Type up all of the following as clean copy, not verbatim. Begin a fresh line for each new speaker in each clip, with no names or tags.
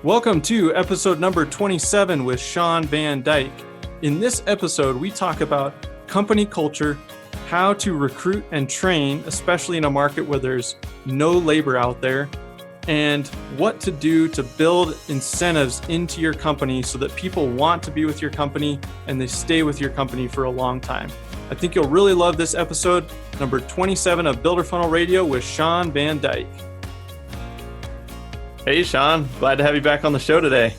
Welcome to episode number 27 with Shawn Van Dyke. In this episode, we talk about company culture, how to recruit and train, especially in a market where there's no labor out there, and what to do to build incentives into your company so that people want to be with your company and they stay with your company for a long time. I think you'll really love this episode, number 27 of Builder Funnel Radio with Shawn Van Dyke. Hey, Shawn, glad to have you back on the show today.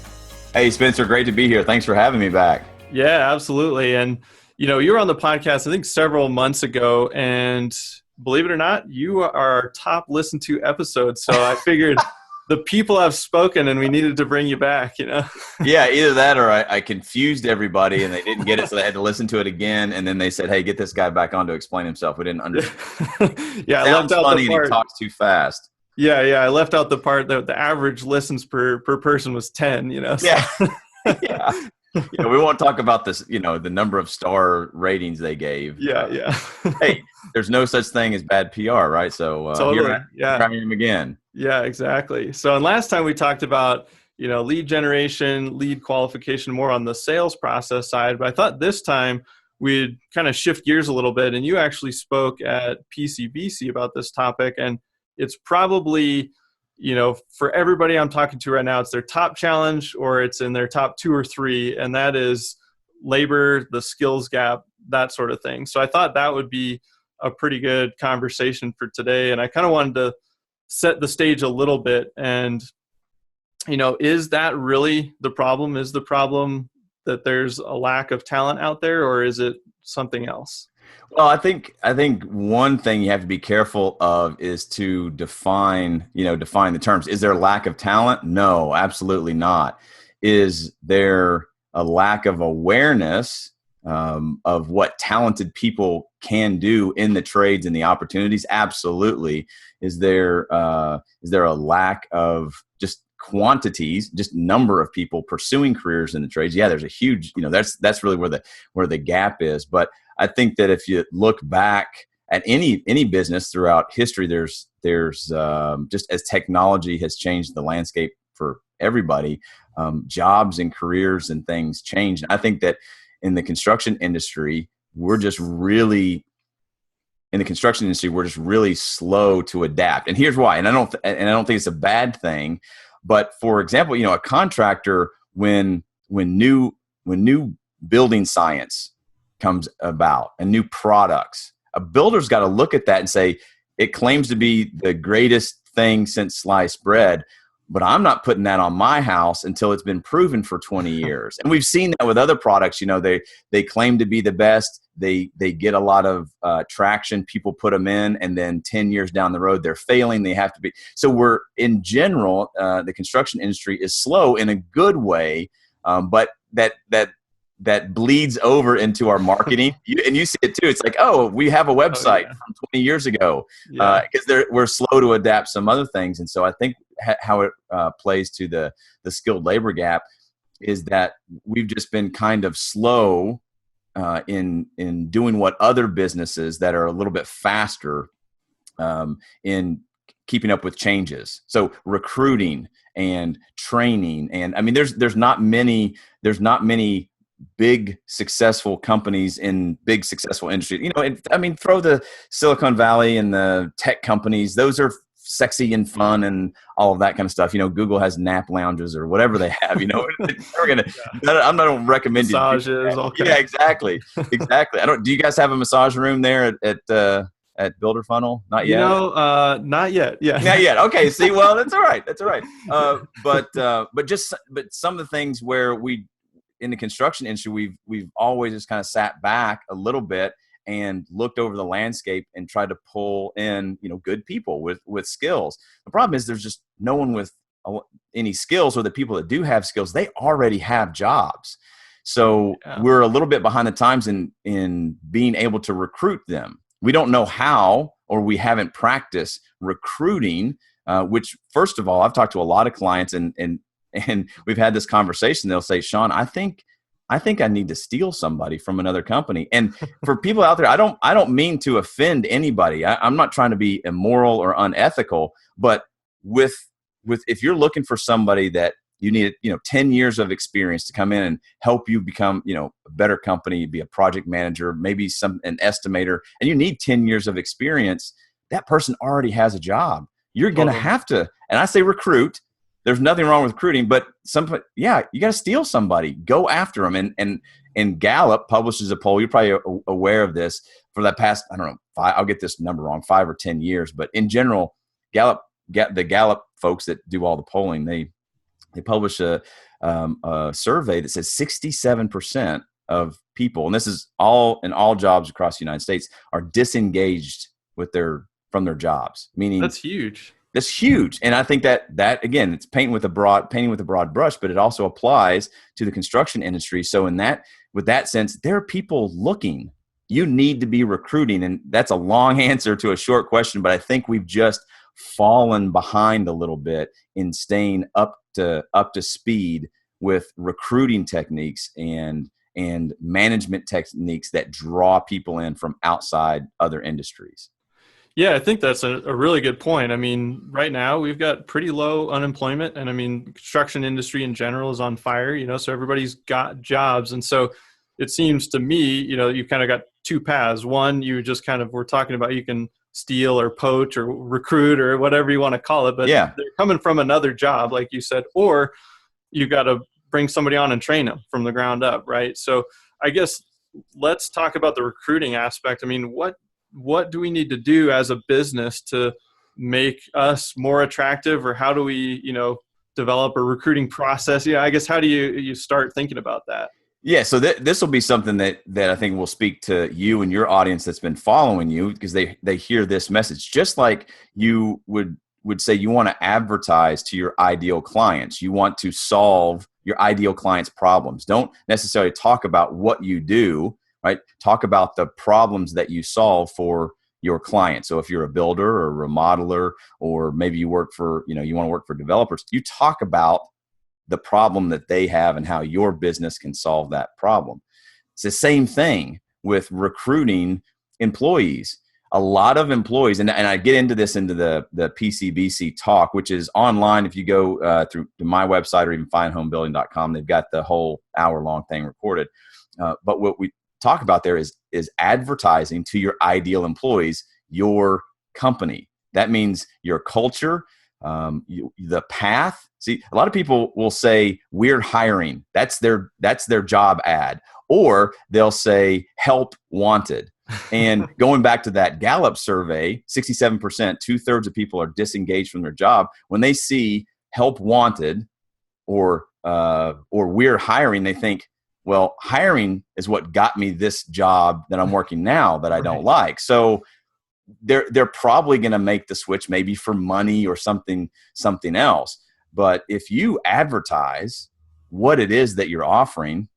Hey, Spencer, great to be here. Thanks for having me back.
Yeah, absolutely. And, you were on the podcast, I think, several months ago, and believe it or not, you are our top listened to episode. So I figured the people have spoken and we needed to bring you back,
Yeah, either that or I confused everybody and they didn't get it, so they had to listen to it again. And then they said, hey, get this guy back on to explain himself. We didn't understand.
Yeah,
it sounds funny and he talks too fast.
Yeah, I left out the part that the average listens per person was 10, So.
Yeah. Yeah. We won't talk about this, the number of star ratings they gave.
Yeah.
Hey, there's no such thing as bad PR, right? So
totally.
Here I am again.
Yeah, exactly. So, and last time we talked about, lead generation, lead qualification, more on the sales process side. But I thought this time we'd kind of shift gears a little bit. And you actually spoke at PCBC about this topic. And it's probably, for everybody I'm talking to right now, it's their top challenge or it's in their top 2 or 3. And that is labor, the skills gap, that sort of thing. So I thought that would be a pretty good conversation for today. And I kind of wanted to set the stage a little bit. And, is that really the problem? Is the problem that there's a lack of talent out there, or is it something else?
Well, I think one thing you have to be careful of is to define the terms. Is there a lack of talent? No, absolutely not. Is there a lack of awareness of what talented people can do in the trades and the opportunities? Absolutely. Is there a lack of just quantities, just number of people pursuing careers in the trades? Yeah, there's a huge, that's really where the gap is. But I think that if you look back at any business throughout history, there's just as technology has changed the landscape for everybody, jobs and careers and things change. And I think that in the construction industry, we're just really slow to adapt. And here's why. And I don't think it's a bad thing. But for example, a contractor, when new building science comes about and new products, a builder's got to look at that and say, it claims to be the greatest thing since sliced bread, but I'm not putting that on my house until it's been proven for 20 years. And we've seen that with other products. They claim to be the best. They get a lot of traction. People put them in, and then 10 years down the road, they're failing. They have to be. So we're, in general, the construction industry is slow in a good way, but that bleeds over into our marketing. And you see it too. It's like, oh, we have a website from 20 years ago, because we're slow to adapt some other things. And so I think how it plays to the skilled labor gap is that we've just been kind of slow in doing what other businesses that are a little bit faster in keeping up with changes. So recruiting and training, and I mean, there's not many big successful companies in big successful industries. Throw the Silicon Valley and the tech companies; those are sexy and fun and all of that kind of stuff. Google has nap lounges or whatever they have. We're gonna. Yeah. I'm not gonna recommend
massages. Okay.
Yeah, exactly. Do you guys have a massage room there at Builder Funnel? Not yet.
Not yet. Yeah,
not yet. Okay. See, well, that's all right. But some of the things where in the construction industry, we've always just kind of sat back a little bit and looked over the landscape and tried to pull in, good people with skills. The problem is there's just no one with any skills, or the people that do have skills, they already have jobs. So we're a little bit behind the times in being able to recruit them. We don't know how, or we haven't practiced recruiting, which, first of all, I've talked to a lot of clients and we've had this conversation. They'll say, Shawn, I think I need to steal somebody from another company. And for people out there, I don't mean to offend anybody. I'm not trying to be immoral or unethical, but with if you're looking for somebody that you need 10 years of experience to come in and help you become a better company, be a project manager, maybe an estimator, and you need 10 years of experience. That person already has a job. You're going to have to, and I say recruit. There's nothing wrong with recruiting, but you got to steal somebody. Go after them. And Gallup publishes a poll. You're probably aware of this for that past, I don't know, I'll get this number wrong, 5 or 10 years. But in general, the Gallup folks that do all the polling, they publish a survey that says 67% of people, and this is in all jobs across the United States, are disengaged from their jobs. Meaning
that's huge.
That's huge. And I think that again, it's painting with a broad brush, but it also applies to the construction industry. So with that sense, there are people looking. You need to be recruiting. And that's a long answer to a short question, but I think we've just fallen behind a little bit in staying up to speed with recruiting techniques and management techniques that draw people in from outside other industries.
Yeah, I think that's a really good point. I mean, right now we've got pretty low unemployment, and I mean, the construction industry in general is on fire, so everybody's got jobs. And so it seems to me, you've kind of got two paths. One, we're talking about, you can steal or poach or recruit or whatever you want to call it, but they're coming from another job, like you said, or you got to bring somebody on and train them from the ground up, right? So I guess let's talk about the recruiting aspect. I mean, what do we need to do as a business to make us more attractive, or how do we, develop a recruiting process? I guess, how do you start thinking about that?
Yeah. So this will be something that I think will speak to you and your audience that's been following you, because they hear this message, just like you would say you want to advertise to your ideal clients. You want to solve your ideal clients' problems. Don't necessarily talk about what you do, right? Talk about the problems that you solve for your clients. So if you're a builder or a remodeler, or maybe you work for, you want to work for developers, you talk about the problem that they have and how your business can solve that problem. It's the same thing with recruiting employees. A lot of employees, and I get into this into the PCBC talk, which is online. If you go through to my website or even findhomebuilding.com, they've got the whole hour-long thing recorded. But what we talk about there is advertising to your ideal employees your company. That means your culture, the path. See, a lot of people will say we're hiring. That's their job ad, or they'll say help wanted. And going back to that Gallup survey, 67%, 2/3 of people are disengaged from their job when they see help wanted or we're hiring. They think, well, hiring is what got me this job that I'm working now that I don't like. So they're probably going to make the switch, maybe for money or something else. But if you advertise what it is that you're offering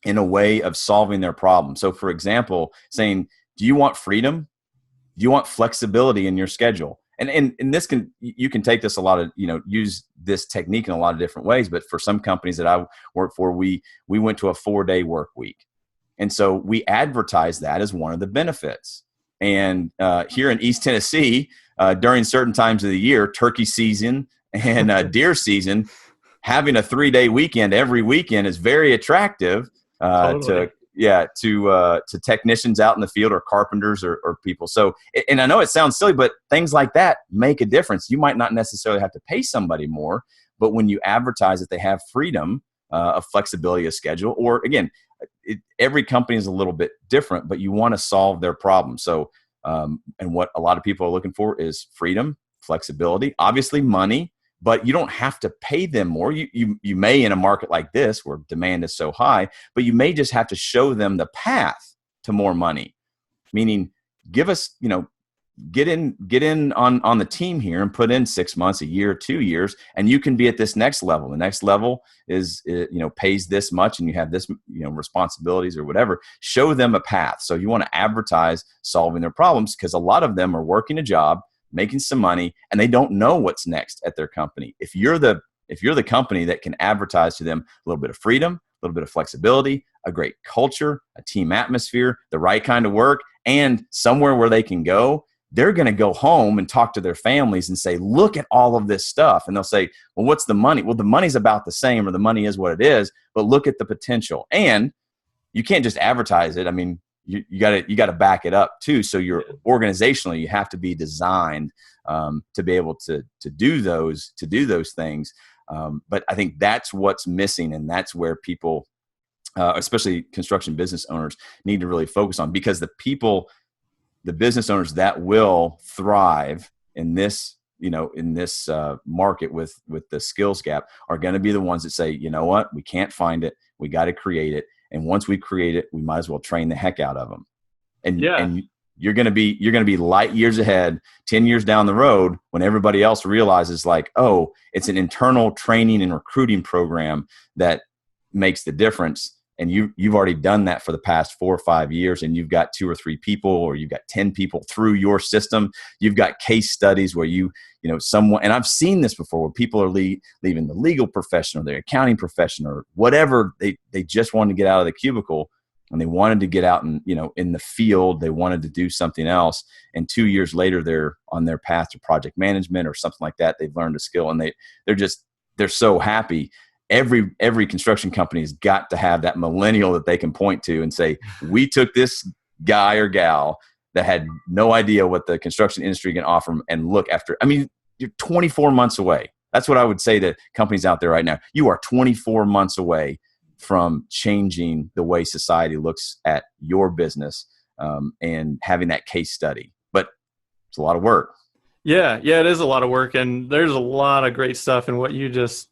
in a way of solving their problem. So for example, saying, do you want freedom? Do you want flexibility in your schedule? And this you can take this a lot of, use this technique in a lot of different ways. But for some companies that I work for, we went to a 4-day work week. And so we advertise that as one of the benefits. And here in East Tennessee, during certain times of the year, turkey season and deer season, having a 3-day weekend every weekend is very attractive to technicians out in the field, or carpenters, or people. So, and I know it sounds silly, but things like that make a difference. You might not necessarily have to pay somebody more, but when you advertise that they have freedom of flexibility of schedule, or again, every company is a little bit different, but you want to solve their problem. So, and what a lot of people are looking for is freedom, flexibility, obviously money, but you don't have to pay them more. You may, in a market like this where demand is so high, but you may just have to show them the path to more money, meaning give us, get in on the team here and put in 6 months, a year, 2 years, and you can be at this next level. The next level is, pays this much, and you have this, responsibilities or whatever. Show them a path. So you want to advertise solving their problems, because a lot of them are working a job, making some money, and they don't know what's next at their company. If you're the company that can advertise to them a little bit of freedom, a little bit of flexibility, a great culture, a team atmosphere, the right kind of work, and somewhere where they can go, they're going to go home and talk to their families and say, look at all of this stuff. And they'll say, well, what's the money? Well, the money's about the same, or the money is what it is, but look at the potential. And you can't just advertise it. I mean, you got to back it up too. So you're organizationally, you have to be designed to be able to do those things. But I think that's what's missing, and that's where people, especially construction business owners, need to really focus on, because the business owners that will thrive in this, market with the skills gap are going to be the ones that say, you know what, we can't find it, we got to create it, and once we create it, we might as well train the heck out of them. And you're going to be light years ahead, 10 years down the road, when everybody else realizes, like, oh, it's an internal training and recruiting program that makes the difference. And you've already done that for the past 4 or 5 years, and you've got 2 or 3 people, or you've got 10 people through your system. You've got case studies where someone, and I've seen this before, where people are leaving the legal profession or the accounting profession or whatever. They just wanted to get out of the cubicle, and they wanted to get out and, in the field. They wanted to do something else. And 2 years later, they're on their path to project management or something like that. They've learned a skill, and they're so happy. Every construction company has got to have that millennial that they can point to and say, we took this guy or gal that had no idea what the construction industry can offer them, and look after. I mean, you're 24 months away. That's what I would say to companies out there right now. You are 24 months away from changing the way society looks at your business, and having that case study. But it's a lot of work.
Yeah, it is a lot of work, and there's a lot of great stuff in what you just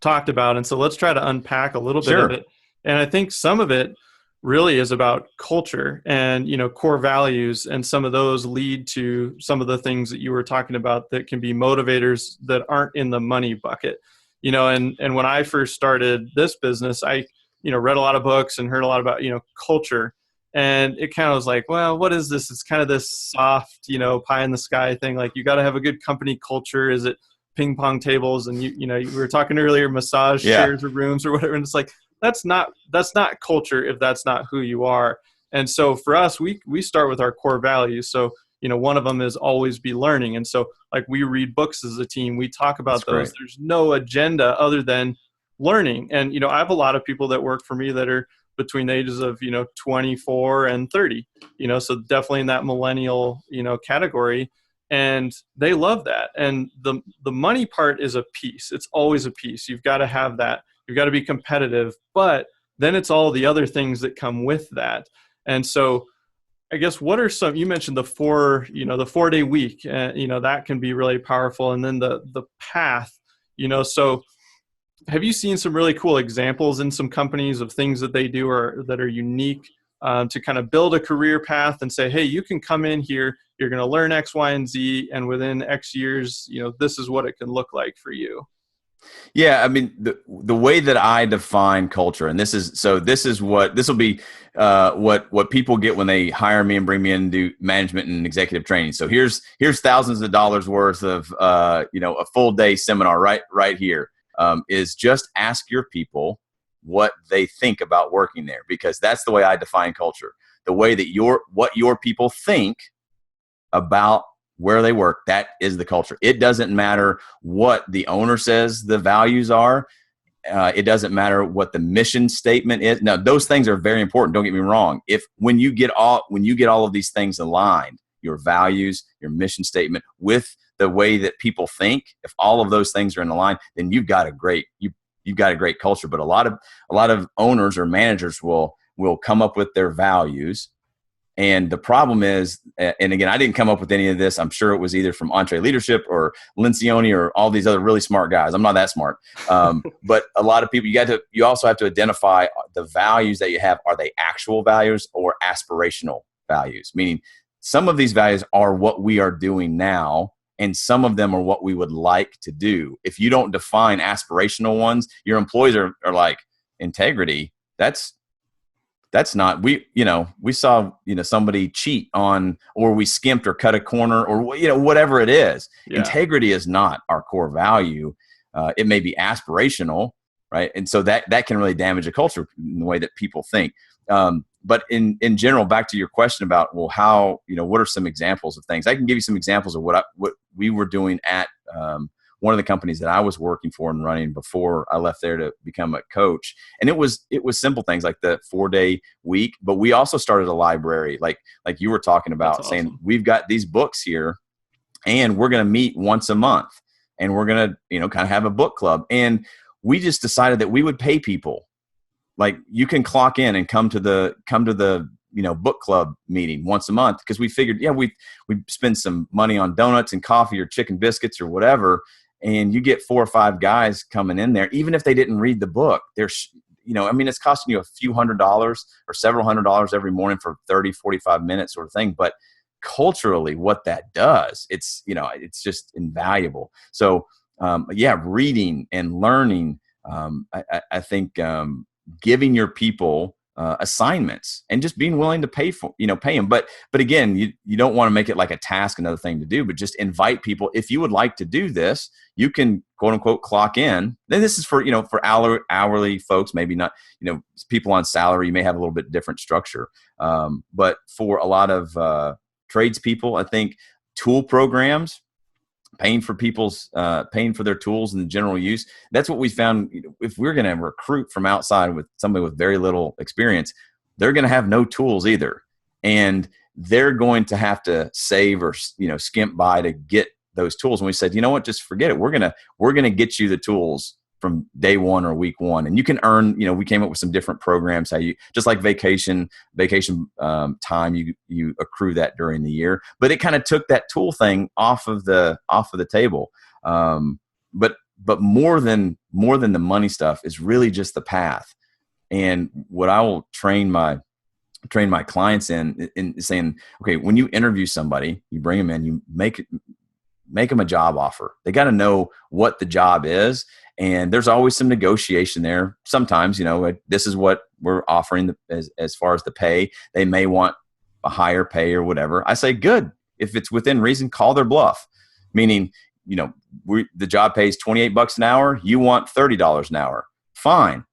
talked about. And so let's try to unpack a little bit of it. And I think some of it really is about culture and, core values, and some of those lead to some of the things that you were talking about that can be motivators that aren't in the money bucket. And when I first started this business, I, read a lot of books and heard a lot about, culture. And it kind of was like, well, what is this? It's kind of this soft, pie in the sky thing. Like, you got to have a good company culture. Is it ping pong tables? And we were talking earlier, massage chairs or rooms or whatever. And it's like, that's not culture if that's not who you are. And so for us, we start with our core values. So, one of them is always be learning. And so, like, we read books as a team. We talk about
that's
those.
Great.
There's no agenda other than learning. And, I have a lot of people that work for me that are between the ages of, 24 and 30, so definitely in that millennial, category. And they love that. And the money part is a piece. It's always a piece. You've got to have that. You've got to be competitive. But then it's all the other things that come with that. And so I guess what are some, you mentioned the 4-day week, that can be really powerful. And then the path, so have you seen some really cool examples in some companies of things that they do or that are unique to kind of build a career path and say, hey, you can come in here, you're going to learn X, Y, and Z, and within X years, this is what it can look like for you?
Yeah, I mean, the way that I define culture, and this will be what people get when they hire me and bring me in to do management and executive training. So here's thousands of dollars worth of a full day seminar right here. Is just ask your people what they think about working there, because that's the way I define culture. The way that what your people think about where they work, that is the culture. It doesn't matter what the owner says the values are. It doesn't matter what the mission statement is. Now, those things are very important. Don't get me wrong. When you get all of these things aligned, your values, your mission statement with the way that people think, if all of those things are in line, then you've got a great culture. But a lot of owners or managers will come up with their values. And the problem is, and again, I didn't come up with any of this. I'm sure it was either from Entre Leadership or Lencioni or all these other really smart guys. I'm not that smart. But a lot of people, you also have to identify the values that you have. Are they actual values or aspirational values? Meaning some of these values are what we are doing now, and some of them are what we would like to do. If you don't define aspirational ones, your employees are like, integrity, that's not, we saw, somebody cheat on, or we skimped or cut a corner, or, whatever it is. Yeah. Integrity is not our core value. It may be aspirational, right? And so that can really damage a culture in the way that people think. but in general, back to your question about, well, how, what are some examples of things? I can give you some examples of what we were doing at one of the companies that I was working for and running before I left there to become a coach. And it was simple things like the 4-day week, but we also started a library, like you were talking about. That's saying, awesome. We've got these books here and we're going to meet once a month and we're going to, kind of have a book club. And we just decided that we would pay people. Like, you can clock in and come to the book club meeting once a month, because we figured, we spend some money on donuts and coffee or chicken biscuits or whatever, and you get 4 or 5 guys coming in there, even if they didn't read the book. There's, it's costing you a few $100s or several $100s every morning for 30, 45 minutes sort of thing. But culturally, what that does, it's just invaluable. So, reading and learning, I think, giving your people assignments and just being willing to pay them. But again, you don't want to make it like a task, another thing to do, but just invite people. If you would like to do this, you can, quote unquote, clock in. Then this is for, for hourly folks, maybe not, people on salary, you may have a little bit different structure. But for a lot of tradespeople, I think tool programs, paying for their tools and general use. That's what we found. If we're going to recruit from outside with somebody with very little experience, they're going to have no tools either. And they're going to have to save or, skimp by to get those tools. And we said, you know what, just forget it. We're going to get you the tools from day one or week one. And you can earn, we came up with some different programs, how you, just like vacation time, you accrue that during the year, but it kind of took that tool thing off of the table. But more than the money stuff is really just the path. And what I will train my clients in saying, okay, when you interview somebody, you bring them in, you make them a job offer. They got to know what the job is. And there's always some negotiation there. Sometimes, this is what we're offering as far as the pay. They may want a higher pay or whatever. I say, good. If it's within reason, call their bluff. Meaning, the job pays $28 an hour. You want $30 an hour. Fine.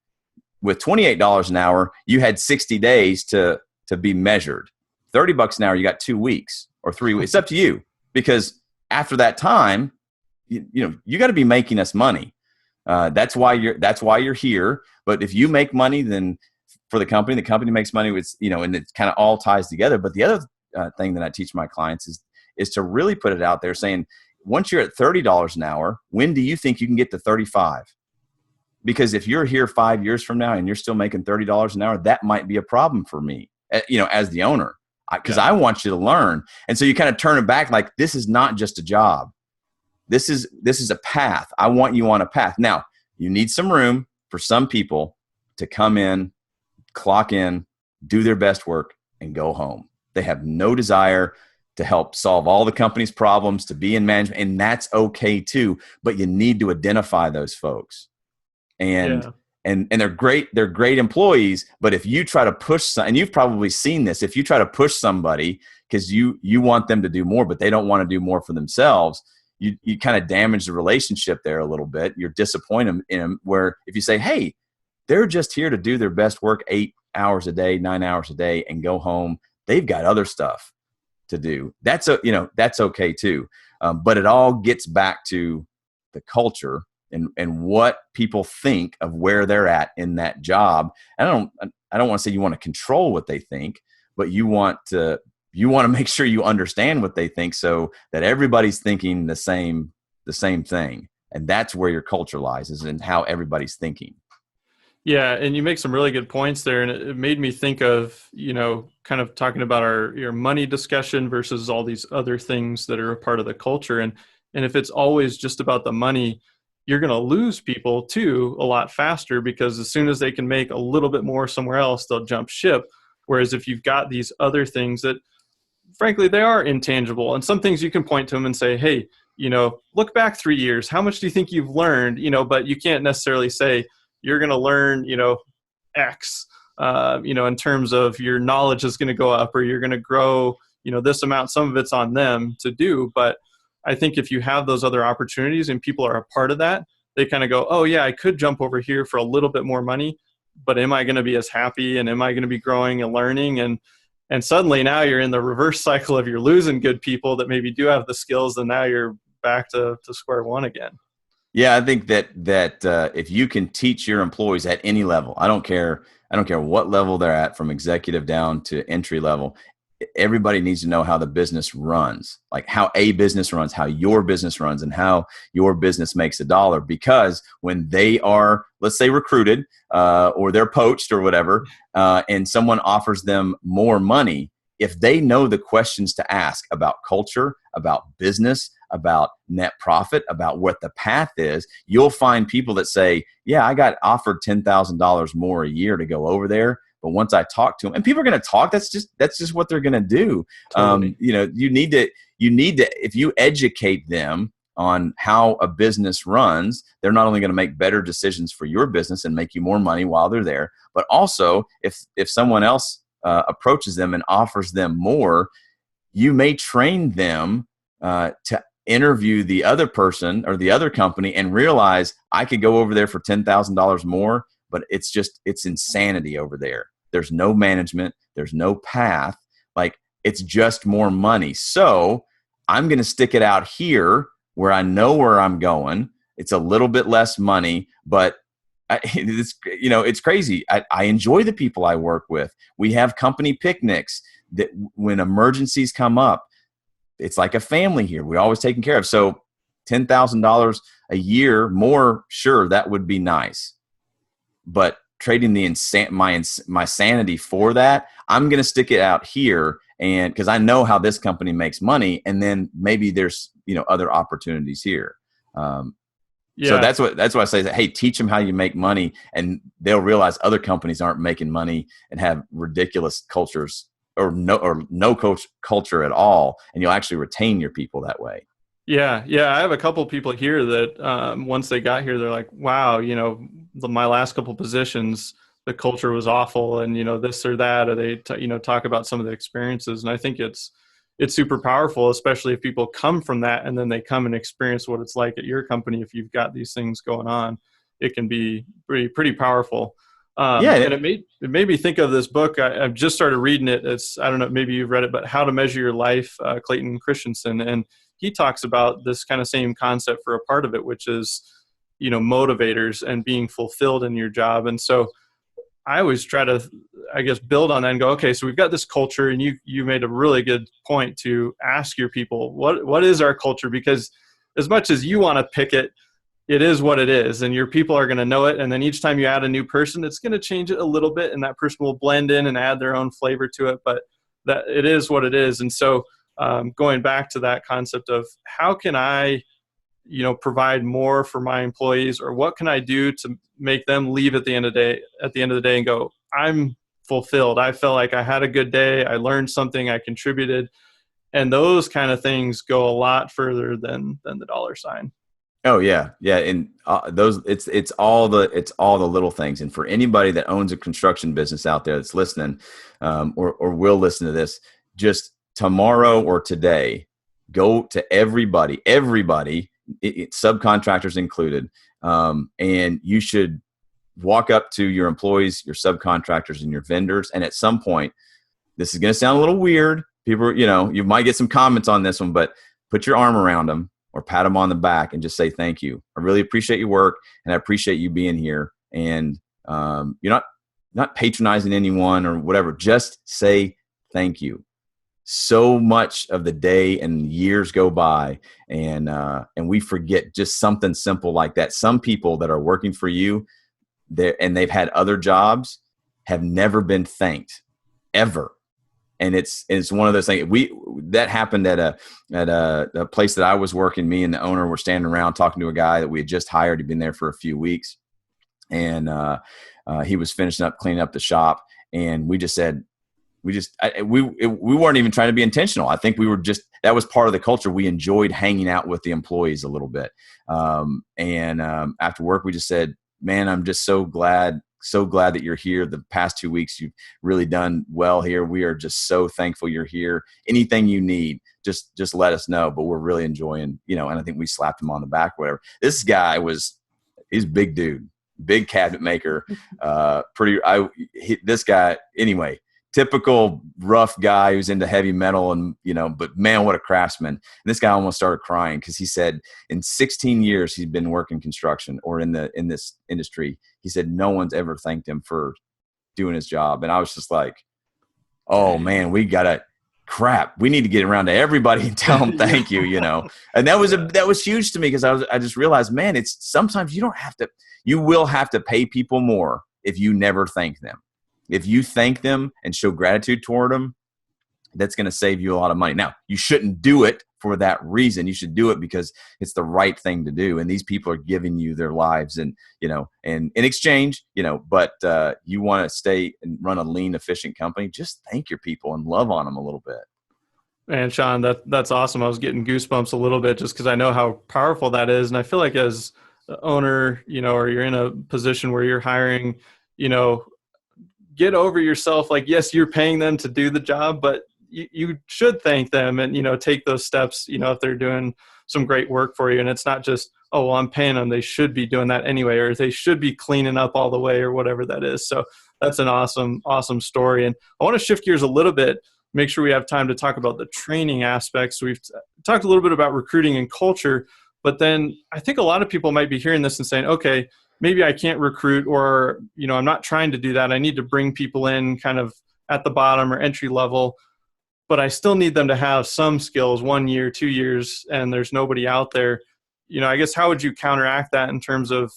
With $28 an hour, you had 60 days to be measured. $30 an hour, you got 2 weeks or 3 weeks. It's up to you, because after that time, you got to be making us money. That's why you're here. But if you make money, then for the company makes money. It's, and it kind of all ties together. But the other thing that I teach my clients is to really put it out there, saying, once you're at $30 an hour, when do you think you can get to 35? Because if you're here 5 years from now and you're still making $30 an hour, that might be a problem for me, as the owner, because I want you to learn. And so you kind of turn it back, like, this is not just a job. This is a path. I want you on a path. Now, you need some room for some people to come in, clock in, do their best work, and go home. They have no desire to help solve all the company's problems, to be in management, and that's okay too. But you need to identify those folks. And they're great employees, but if you try to push and you've probably seen this, if you try to push somebody because you want them to do more, but they don't want to do more for themselves, you kind of damage the relationship there a little bit. You're disappointed in them, where if you say, hey, they're just here to do their best work 8 hours a day, 9 hours a day, and go home, they've got other stuff to do. That's okay too. But it all gets back to the culture and what people think of where they're at in that job. And I don't want to say you want to control what they think, but you want to make sure you understand what they think, so that everybody's thinking the same thing. And that's where your culture lies, is in how everybody's thinking.
Yeah. And you make some really good points there. And it made me think of, kind of talking about your money discussion versus all these other things that are a part of the culture. And if it's always just about the money, you're going to lose people too a lot faster, because as soon as they can make a little bit more somewhere else, they'll jump ship. Whereas if you've got these other things that, frankly, they are intangible, and some things you can point to them and say, hey, look back 3 years, how much do you think you've learned? But you can't necessarily say you're going to learn, X, in terms of your knowledge is going to go up, or you're going to grow, this amount. Some of it's on them to do. But I think if you have those other opportunities and people are a part of that, they kind of go, oh yeah, I could jump over here for a little bit more money. but am I going to be as happy, and am I going to be growing and learning? And suddenly now you're in the reverse cycle of you're losing good people that maybe do have the skills, and now you're back to square one again.
Yeah, I think that if you can teach your employees at any level, I don't care what level they're at, from executive down to entry level, everybody needs to know how the business runs, like how a business runs, how your business runs, and how your business makes a dollar. Because when they are, let's say, recruited or they're poached or whatever, and someone offers them more money, if they know the questions to ask about culture, about business, about net profit, about what the path is, you'll find people that say, yeah, I got offered $10,000 more a year to go over there. But once I talk to them, and people are going to talk, that's just what they're going to do.
Totally.
You need to, if you educate them on how a business runs, they're not only going to make better decisions for your business and make you more money while they're there, but also if someone else approaches them and offers them more, you may train them to interview the other person or the other company and realize, I could go over there for $10,000 more, but it's insanity over there. There's no management. There's no path. Like, it's just more money. So I'm going to stick it out here where I know where I'm going. It's a little bit less money, but it's crazy. I enjoy the people I work with. We have company picnics that when emergencies come up, it's like a family here. We're always taken care of. So $10,000 a year more, sure, that would be nice. But trading my sanity for that, I'm going to stick it out here, and because I know how this company makes money, and then maybe there's other opportunities here. So that's what I say. That, hey, teach them how you make money, and they'll realize other companies aren't making money and have ridiculous cultures or no culture at all, and you'll actually retain your people that way.
Yeah. I have a couple of people here that once they got here, they're like, wow, my last couple positions, the culture was awful, and this or that, or they talk about some of the experiences, and I think it's super powerful, especially if people come from that and then they come and experience what it's like at your company. If you've got these things going on, it can be pretty powerful. And it made me think of this book. I've just started reading it. I don't know, maybe you've read it, but How to Measure Your Life, Clayton Christensen. And he talks about this kind of same concept for a part of it, which is, motivators and being fulfilled in your job. And so I always try to, I guess, build on that and go, okay, so we've got this culture, and you made a really good point to ask your people, what is our culture? Because as much as you want to pick it, it is what it is, and your people are going to know it. And then each time you add a new person, it's going to change it a little bit, and that person will blend in and add their own flavor to it. But that it is what it is. And so going back to that concept of how can I, provide more for my employees, or what can I do to make them leave at the end of the day and go, I'm fulfilled. I felt like I had a good day. I learned something. I contributed. And those kind of things go a lot further than the dollar sign.
Oh yeah. And it's all the little things. And for anybody that owns a construction business out there that's listening, or will listen to this, just tomorrow or today, go to everybody, subcontractors included, and you should walk up to your employees, your subcontractors, and your vendors. And at some point, this is going to sound a little weird. People, you might get some comments on this one, but put your arm around them or pat them on the back and just say, thank you. I really appreciate your work, and I appreciate you being here. And you're not patronizing anyone or whatever. Just say thank you. So much of the day and years go by, and we forget just something simple like that. Some people that are working for you, and they've had other jobs, have never been thanked ever. And it's one of those things. That happened at a place that I was working. Me and the owner were standing around talking to a guy that we had just hired. He'd been there for a few weeks, and he was finishing up cleaning up the shop. And we just said, we weren't even trying to be intentional. I think we were that was part of the culture. We enjoyed hanging out with the employees a little bit. And after work, we just said, man, I'm just so glad that you're here. The past 2 weeks, you've really done well here. We are just so thankful you're here. Anything you need, just let us know. But we're really enjoying, and I think we slapped him on the back, or whatever. This guy he's a big dude, big cabinet maker. This guy, anyway, typical rough guy who's into heavy metal and, but man, what a craftsman. And this guy almost started crying because he said in 16 years he's been working construction or in this industry. He said no one's ever thanked him for doing his job. And I was just like, oh man, we need to get around to everybody and tell them thank you, And that was huge to me because I just realized, man, it's sometimes you will have to pay people more if you never thank them. If you thank them and show gratitude toward them, that's going to save you a lot of money. Now, you shouldn't do it for that reason. You should do it because it's the right thing to do. And these people are giving you their lives and in exchange, but you want to stay and run a lean, efficient company. Just thank your people and love on them a little bit.
Man, Shawn, that's awesome. I was getting goosebumps a little bit just because I know how powerful that is. And I feel like as an owner, or you're in a position where you're hiring, get over yourself. Like, yes, you're paying them to do the job, but you should thank them and, take those steps, if they're doing some great work for you. And it's not just, oh, well, I'm paying them. They should be doing that anyway, or they should be cleaning up all the way or whatever that is. So that's an awesome, awesome story. And I want to shift gears a little bit, make sure we have time to talk about the training aspects. We've talked a little bit about recruiting and culture, but then I think a lot of people might be hearing this and saying, okay, maybe I can't recruit or, I'm not trying to do that. I need to bring people in kind of at the bottom or entry level, but I still need them to have some skills 1 year, 2 years, and there's nobody out there. I guess how would you counteract that in terms of,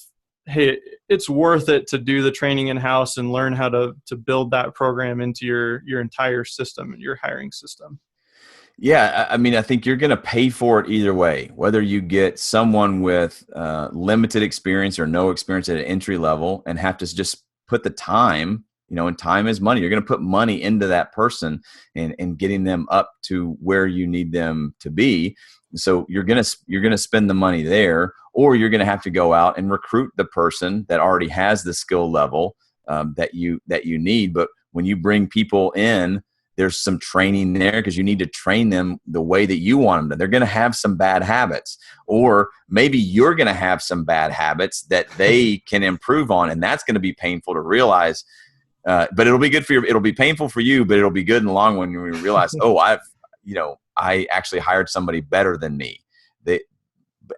hey, it's worth it to do the training in-house and learn how to build that program into your entire system, your hiring system?
Yeah, I mean, I think you're going to pay for it either way, whether you get someone with limited experience or no experience at an entry level and have to just put the time, and time is money. You're going to put money into that person and getting them up to where you need them to be. So you're going to spend the money there, or you're going to have to go out and recruit the person that already has the skill level that you need. But when you bring people in, there's some training there because you need to train them the way that you want them to. They're going to have some bad habits, or maybe you're going to have some bad habits that they can improve on. And that's going to be painful to realize, but it'll be good for you. It'll be painful for you, but it'll be good in the long run when you realize, oh, I actually hired somebody better than me.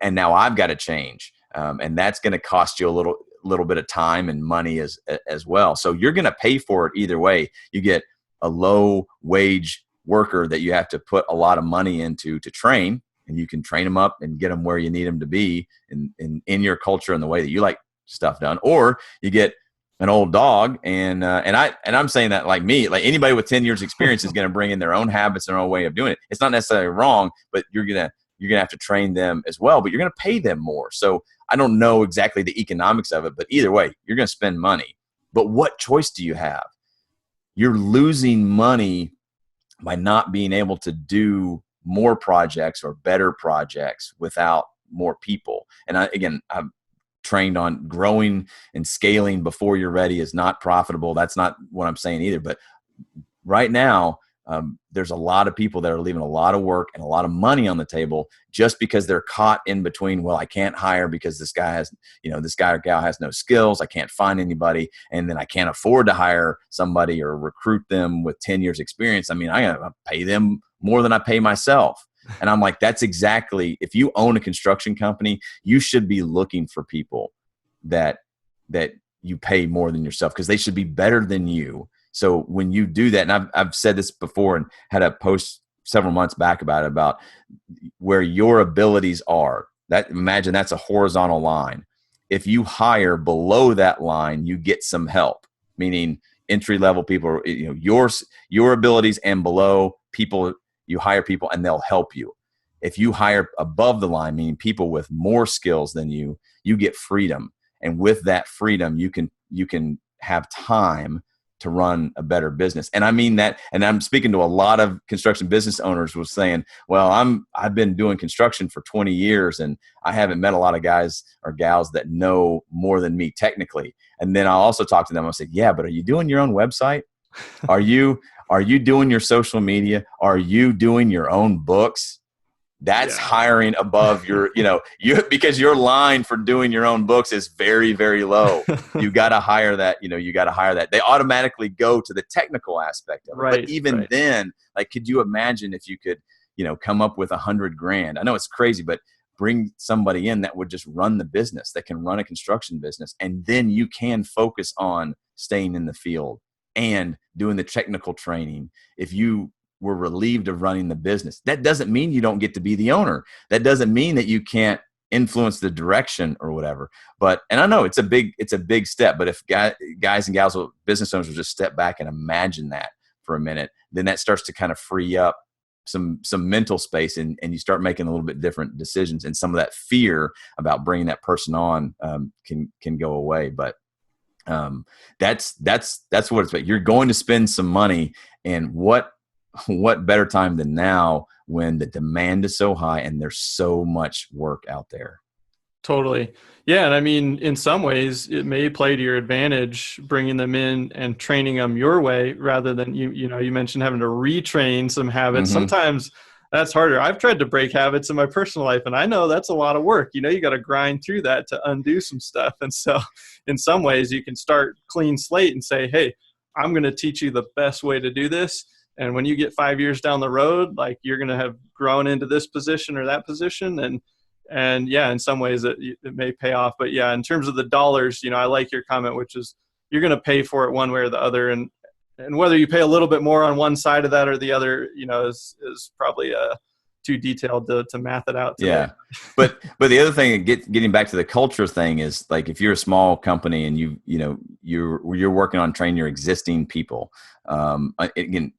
And now I've got to change. And that's going to cost you a little bit of time and money as well. So you're going to pay for it either way. You get a low wage worker that you have to put a lot of money into to train, and you can train them up and get them where you need them to be in your culture and the way that you like stuff done. Or you get an old dog, and I'm saying that like me, like anybody with 10 years experience is going to bring in their own habits and their own way of doing it. It's not necessarily wrong, but you're going to have to train them as well, but you're going to pay them more. So I don't know exactly the economics of it, but either way, you're going to spend money. But what choice do you have? You're losing money by not being able to do more projects or better projects without more people. And I've trained on growing and scaling before you're ready is not profitable. That's not what I'm saying either. But right now, there's a lot of people that are leaving a lot of work and a lot of money on the table just because they're caught in between. Well, I can't hire because this guy or gal has no skills. I can't find anybody. And then I can't afford to hire somebody or recruit them with 10 years experience. I mean, I gotta pay them more than I pay myself. And I'm like, that's exactly, if you own a construction company, you should be looking for people that you pay more than yourself because they should be better than you. So when you do that, and I've said this before and had a post several months back about where your abilities are, imagine that's a horizontal line. If you hire below that line, you get some help, meaning entry level people, your abilities and below people, you hire people and they'll help you. If you hire above the line, meaning people with more skills than you get freedom. And with that freedom, you can have time to run a better business. And I mean that, and I'm speaking to a lot of construction business owners was saying, well, I've been doing construction for 20 years and I haven't met a lot of guys or gals that know more than me technically. And then I'll also talk to them. I said, yeah, but are you doing your own website? Are you doing your social media? Are you doing your own books? That's hiring above your, because your line for doing your own books is very, very low. You got to hire that, They automatically go to the technical aspect of it. But even then, like, could you imagine if you could, come up with $100,000? I know it's crazy, but bring somebody in that would just run the business, that can run a construction business. And then you can focus on staying in the field and doing the technical training. If you were relieved of running the business, that doesn't mean you don't get to be the owner. That doesn't mean that you can't influence the direction or whatever. But, and I know it's a big step, but if guys and gals, business owners will just step back and imagine that for a minute, then that starts to kind of free up some mental space, and you start making a little bit different decisions, and some of that fear about bringing that person on can go away. But that's what it's about. You're going to spend some money, and what better time than now when the demand is so high and there's so much work out there.
Totally. Yeah. And I mean, in some ways it may play to your advantage, bringing them in and training them your way, rather than you mentioned having to retrain some habits.
Mm-hmm.
Sometimes that's harder. I've tried to break habits in my personal life, and I know that's a lot of work. You got to grind through that to undo some stuff. And so in some ways you can start clean slate and say, hey, I'm going to teach you the best way to do this. And when you get 5 years down the road, like, you're going to have grown into this position or that position. And yeah, in some ways it may pay off. But yeah, in terms of the dollars, I like your comment, which is you're going to pay for it one way or the other. And whether you pay a little bit more on one side of that or the other, is probably too detailed to math it out today.
Yeah. But the other thing, getting back to the culture thing, is like, if you're a small company and you're working on training your existing people, again,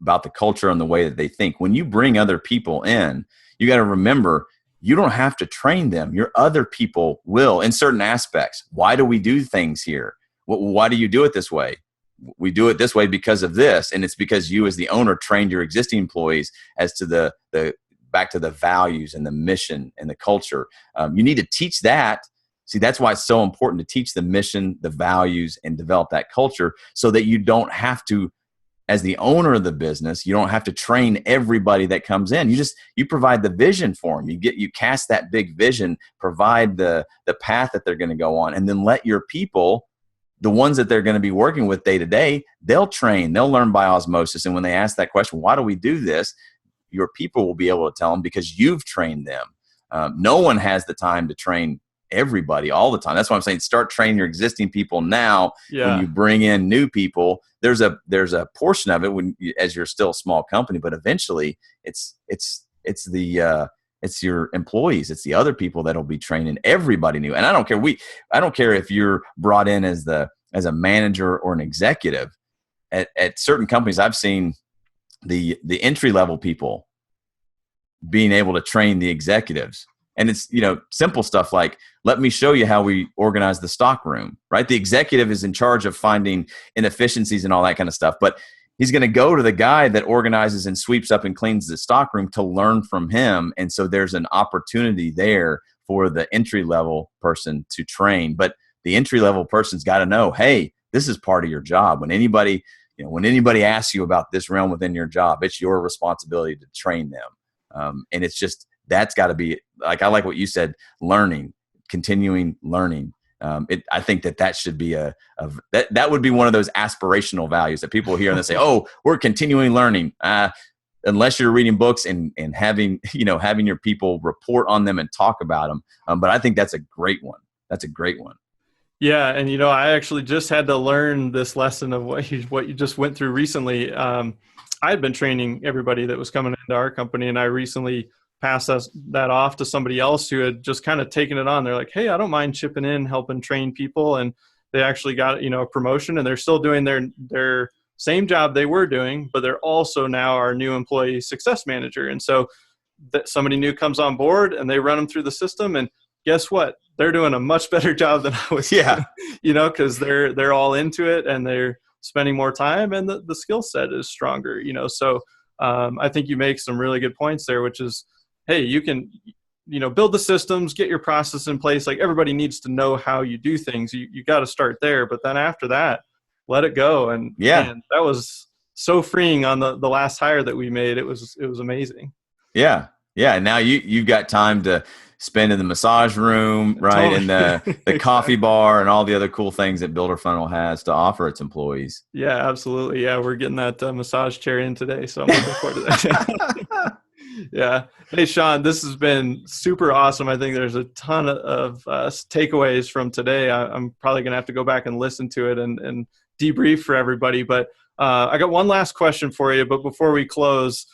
about the culture and the way that they think. When you bring other people in, you got to remember, you don't have to train them. Your other people will in certain aspects. Why do we do things here? Why do you do it this way? We do it this way because of this. And it's because you, as the owner, trained your existing employees as to the back to the values and the mission and the culture. You need to teach that. See, that's why it's so important to teach the mission, the values, and develop that culture, so that you don't have to, as the owner of the business, you don't have to train everybody that comes in. You provide the vision for them. You cast that big vision, provide the path that they're going to go on, and then let your people, the ones that they're going to be working with day to day, they'll train, they'll learn by osmosis. And when they ask that question, why do we do this? Your people will be able to tell them, because you've trained them. No one has the time to train everybody all the time. That's why I'm saying, start training your existing people now. Yeah. When you bring in new people, there's a portion of it as you're still a small company, but eventually it's your employees, it's the other people that'll be training everybody new. And I don't care if you're brought in as a manager or an executive. At certain companies, I've seen the entry level people being able to train the executives. And it's, simple stuff like, let me show you how we organize the stock room, right? The executive is in charge of finding inefficiencies and all that kind of stuff. But he's going to go to the guy that organizes and sweeps up and cleans the stock room to learn from him. And so there's an opportunity there for the entry level person to train. But the entry level person's got to know, hey, this is part of your job. When anybody asks you about this realm within your job, it's your responsibility to train them. And it's just, that's got to be, like, I like what you said, continuing learning. I think that should be that would be one of those aspirational values that people hear and they say, oh, we're continuing learning. Unless you're reading books and having your people report on them and talk about them. But I think that's a great one. That's a great one.
Yeah. And, I actually just had to learn this lesson of what you just went through recently. I had been training everybody that was coming into our company, and I recently passed that off to somebody else who had just kind of taken it on. They're like, hey, I don't mind chipping in, helping train people. And they actually got, a promotion, and they're still doing their same job they were doing, but they're also now our new employee success manager. And so that somebody new comes on board and they run them through the system, and guess what? They're doing a much better job than I was doing, because they're all into it and they're spending more time, and the skill set is stronger, So I think you make some really good points there, which is, hey, you can, build the systems, get your process in place. Like, everybody needs to know how you do things. You got to start there, but then after that, let it go. And man, that was so freeing on the last hire that we made. It was amazing.
Yeah. Yeah, and now you've got time to spend in the massage room, right, and the coffee bar and all the other cool things that Builder Funnel has to offer its employees.
Yeah, absolutely. Yeah, we're getting that massage chair in today, so I'm looking forward to that. Yeah. Hey, Shawn, this has been super awesome. I think there's a ton of takeaways from today. I'm probably going to have to go back and listen to it and debrief for everybody. But I got one last question for you. But before we close,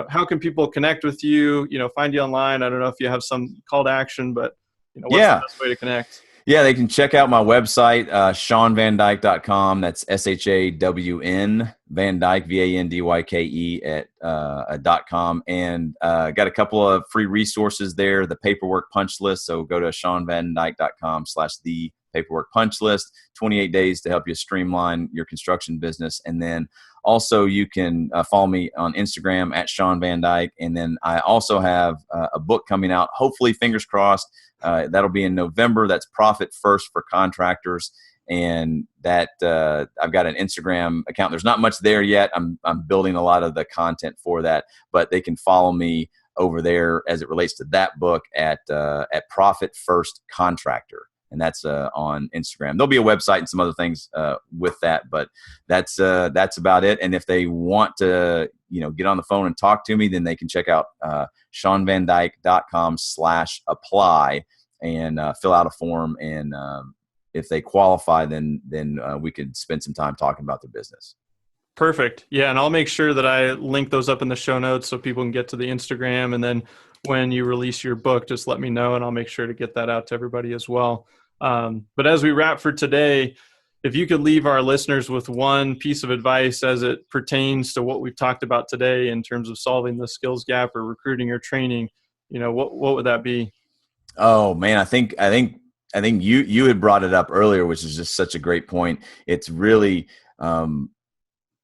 how can people connect with you, find you online? I don't know if you have some call to action, but, what's the best way to connect?
Yeah, they can check out my website, ShawnVanDyke.com. That's SHAWN, Van Dyke, VANDYKE at .com. And got a couple of free resources there, the paperwork punch list. So go to ShawnVanDyke.com/the paperwork punch list, 28 days to help you streamline your construction business. And then also you can follow me on Instagram at Shawn Van Dyke. And then I also have a book coming out, hopefully, fingers crossed. That'll be in November. That's Profit First for Contractors. And that I've got an Instagram account. There's not much there yet. I'm building a lot of the content for that, but they can follow me over there as it relates to that book at Profit First Contractor. And that's on Instagram. There'll be a website and some other things with that, but that's about it. And if they want to, get on the phone and talk to me, then they can check out ShawnVanDyke.com/apply and fill out a form. And if they qualify, then we could spend some time talking about their business.
Perfect. Yeah, and I'll make sure that I link those up in the show notes so people can get to the Instagram. And then when you release your book, just let me know, and I'll make sure to get that out to everybody as well. But as we wrap for today, if you could leave our listeners with one piece of advice as it pertains to what we've talked about today in terms of solving the skills gap or recruiting or training, what would that be?
Oh man, I think you had brought it up earlier, which is just such a great point. It's really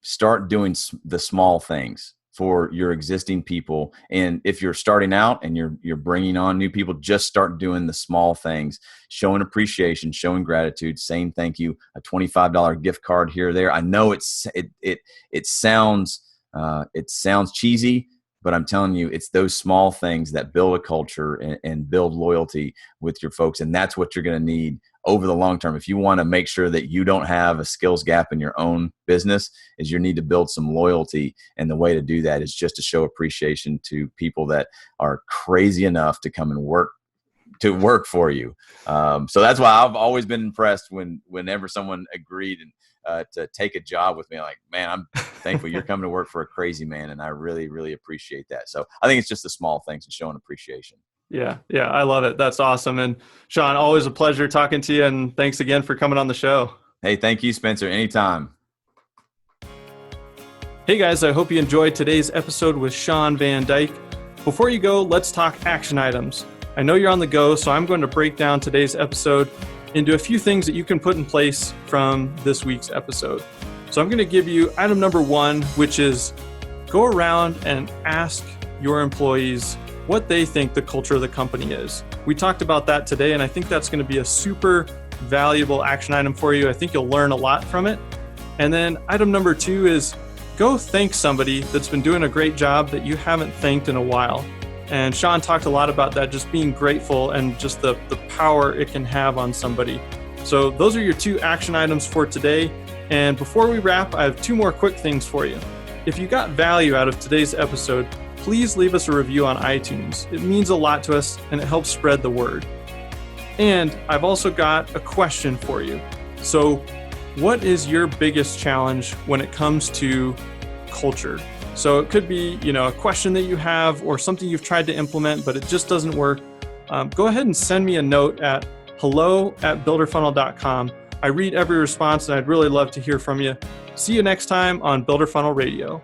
start doing the small things for your existing people. And if you're starting out and you're bringing on new people, just start doing the small things, showing appreciation, showing gratitude, saying thank you, a $25 gift card here or there. I know it sounds cheesy, but I'm telling you, it's those small things that build a culture and build loyalty with your folks. And that's what you're going to need over the long term. If you want to make sure that you don't have a skills gap in your own business, is you need to build some loyalty. And the way to do that is just to show appreciation to people that are crazy enough to come and work for you. So that's why I've always been impressed whenever someone agreed to take a job with me. I'm like, man, I'm thankful you're coming to work for a crazy man. And I really, really appreciate that. So I think it's just the small things and showing appreciation.
Yeah, I love it. That's awesome. And Shawn, always a pleasure talking to you. And thanks again for coming on the show.
Hey, thank you, Spencer. Anytime.
Hey guys, I hope you enjoyed today's episode with Shawn Van Dyke. Before you go, let's talk action items. I know you're on the go, so I'm going to break down today's episode into a few things that you can put in place from this week's episode. So I'm going to give you item number 1, which is go around and ask your employees what they think the culture of the company is. We talked about that today, and I think that's going to be a super valuable action item for you. I think you'll learn a lot from it. And then item number 2 is go thank somebody that's been doing a great job that you haven't thanked in a while. And Shawn talked a lot about that, just being grateful and just the power it can have on somebody. So those are your 2 action items for today. And before we wrap, I have 2 more quick things for you. If you got value out of today's episode, please leave us a review on iTunes. It means a lot to us and it helps spread the word. And I've also got a question for you. So what is your biggest challenge when it comes to culture? So it could be, a question that you have or something you've tried to implement, but it just doesn't work. Go ahead and send me a note at hello@builderfunnel.com. I read every response and I'd really love to hear from you. See you next time on Builder Funnel Radio.